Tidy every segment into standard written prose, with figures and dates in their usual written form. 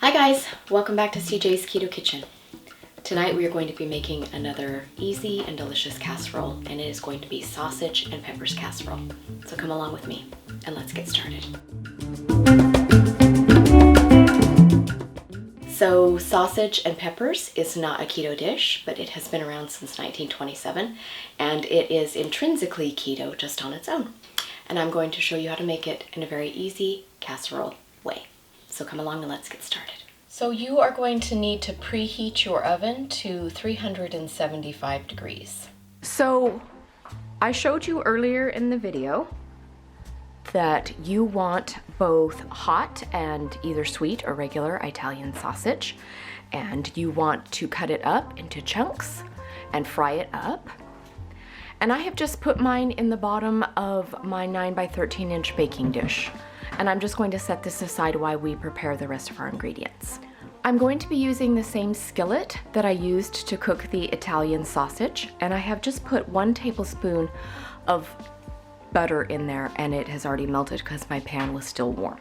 Hi guys, welcome back to CJ's Keto Kitchen. Tonight we are going to be making another easy and delicious casserole, and it is going to be sausage and peppers casserole. So come along with me and let's get started. So sausage and peppers is not a keto dish, but it has been around since 1927, and it is intrinsically keto just on its own. And I'm going to show you how to make it in a very easy casserole way. So come along and let's get started. So you are going to need to preheat your oven to 375 degrees. So I showed you earlier in the video that you want both hot and either sweet or regular Italian sausage, and you want to cut it up into chunks and fry it up. And I have just put mine in the bottom of my 9 by 13 inch baking dish. And I'm just going to set this aside while we prepare the rest of our ingredients. I'm going to be using the same skillet that I used to cook the Italian sausage, and I have just put 1 tablespoon of butter in there, and it has already melted because my pan was still warm.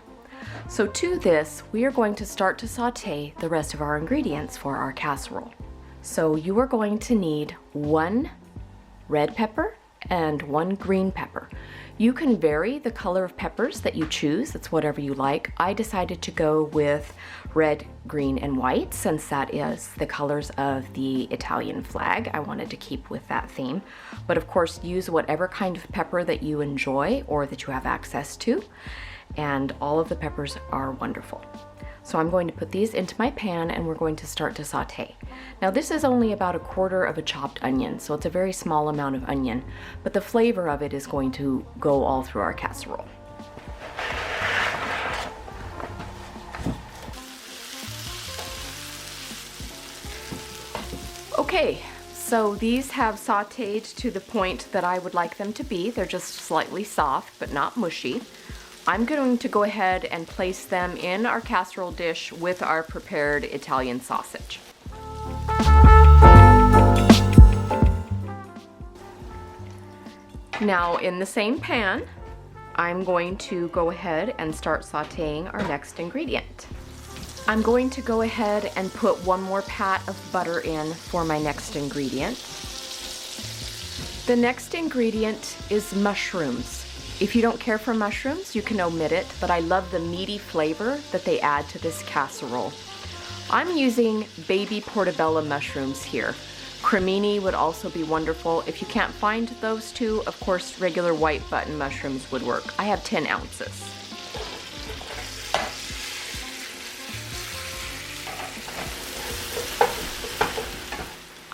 So to this, we are going to start to saute the rest of our ingredients for our casserole. So you are going to need 1 red pepper and 1 green pepper. You can vary the color of peppers that you choose. It's whatever you like. I decided to go with red, green, and white since that is the colors of the Italian flag. I wanted to keep with that theme. But of course, use whatever kind of pepper that you enjoy or that you have access to. And all of the peppers are wonderful. So I'm going to put these into my pan and we're going to start to saute. Now this is only about 1/4 of a chopped onion, so it's a very small amount of onion, but the flavor of it is going to go all through our casserole. Okay, so these have sauteed to the point that I would like them to be. They're just slightly soft, but not mushy. I'm going to go ahead and place them in our casserole dish with our prepared Italian sausage. Now in the same pan, I'm going to go ahead and start sauteing our next ingredient. I'm going to go ahead and put 1 more pat of butter in for my next ingredient. The next ingredient is mushrooms. If you don't care for mushrooms, you can omit it, but I love the meaty flavor that they add to this casserole. I'm using baby portobello mushrooms here. Cremini would also be wonderful. If you can't find those two, of course, regular white button mushrooms would work. I have 10 ounces.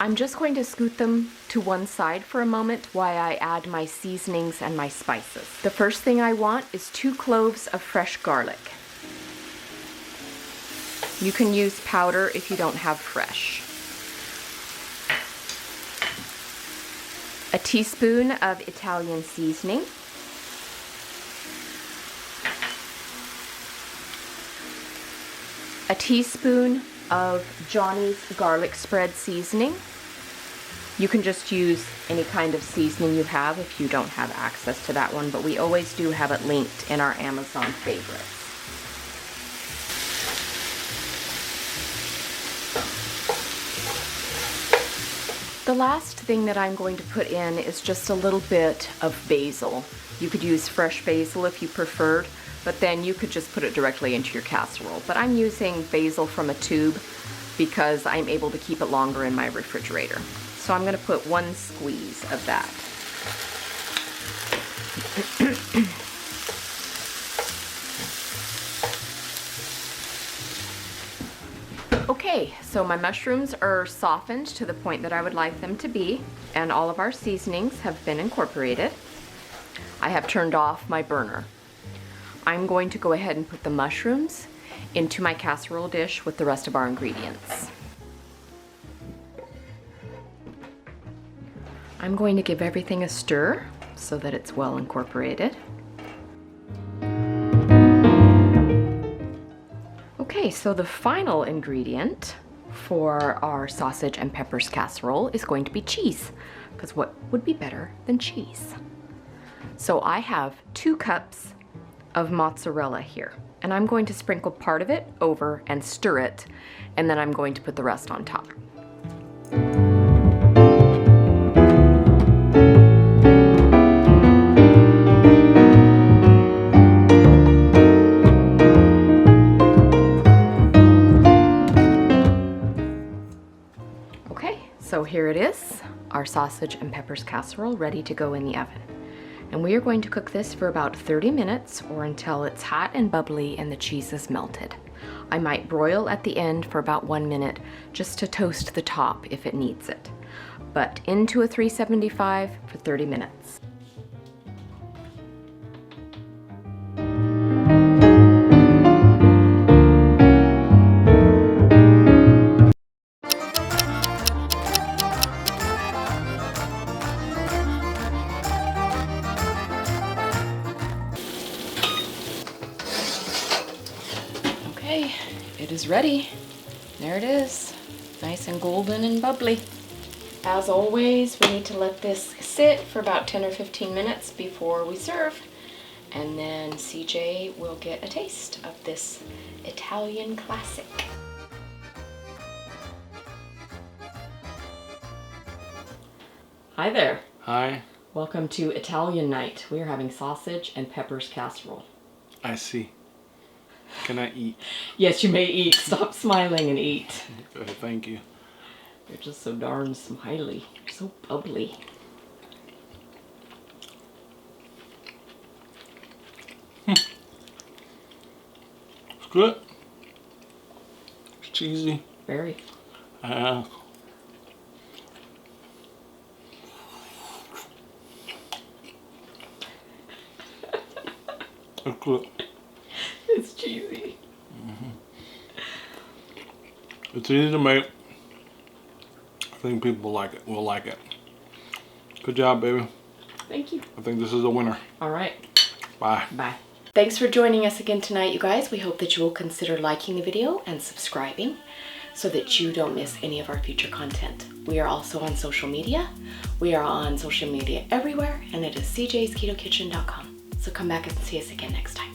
I'm just going to scoot them to one side for a moment while I add my seasonings and my spices. The first thing I want is 2 cloves of fresh garlic. You can use powder if you don't have fresh. A teaspoon of Italian seasoning. A teaspoon of Johnny's garlic spread seasoning. You can just use any kind of seasoning you have if you don't have access to that one, but we always do have it linked in our Amazon favorites. The last thing that I'm going to put in is just a little bit of basil. You could use fresh basil if you preferred, but then you could just put it directly into your casserole. But I'm using basil from a tube because I'm able to keep it longer in my refrigerator. So I'm going to put 1 squeeze of that. Okay, so my mushrooms are softened to the point that I would like them to be, and all of our seasonings have been incorporated. I have turned off my burner. I'm going to go ahead and put the mushrooms into my casserole dish with the rest of our ingredients. I'm going to give everything a stir so that it's well incorporated. Okay, so the final ingredient for our sausage and peppers casserole is going to be cheese, because what would be better than cheese? So I have 2 cups of mozzarella here. and I'm going to sprinkle part of it over and stir it, and then I'm going to put the rest on top. Okay, so here it is, our sausage and peppers casserole ready to go in the oven. And we are going to cook this for about 30 minutes or until it's hot and bubbly and the cheese is melted. I might broil at the end for about 1 minute just to toast the top if it needs it. But into a 375 for 30 minutes. Okay, it is ready. There it is, nice and golden and bubbly. As always, we need to let this sit for about 10 or 15 minutes before we serve. And then CJ will get a taste of this Italian classic. Hi there. Hi. Welcome to Italian night. We are having sausage and peppers casserole. I see. Can I eat? Yes, you may eat. Stop smiling and eat. Okay, thank you. You're just so darn smiley. You're so bubbly. It's good. It's cheesy. Very. It's good. It's cheesy. It's easy to make. I think people like it. Will like it. Good job, baby. Thank you. I think this is a winner. All right. Bye. Bye. Thanks for joining us again tonight, you guys. We hope that you will consider liking the video and subscribing so that you don't miss any of our future content. We are also on social media. We are on social media everywhere, and it is cjsketokitchen.com. So come back and see us again next time.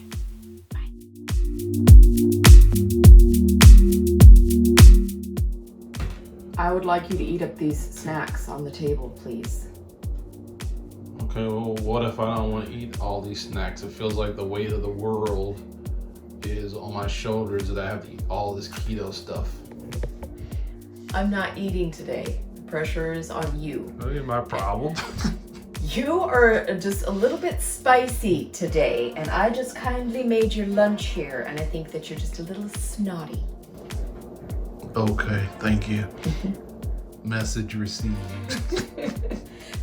I would like you to eat up these snacks on the table, please. Okay, well, what if I don't want to eat all these snacks? It feels like the weight of the world is on my shoulders that I have to eat all this keto stuff. I'm not eating today. The pressure is on you. That ain't my problem. You are just a little bit spicy today, and I just kindly made your lunch here, and I think that you're just a little snotty. Okay, thank you. Message received.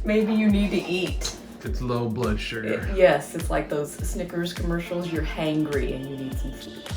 Maybe you need to eat. It's low blood sugar. Yes, it's like those Snickers commercials. You're hangry and you need some food.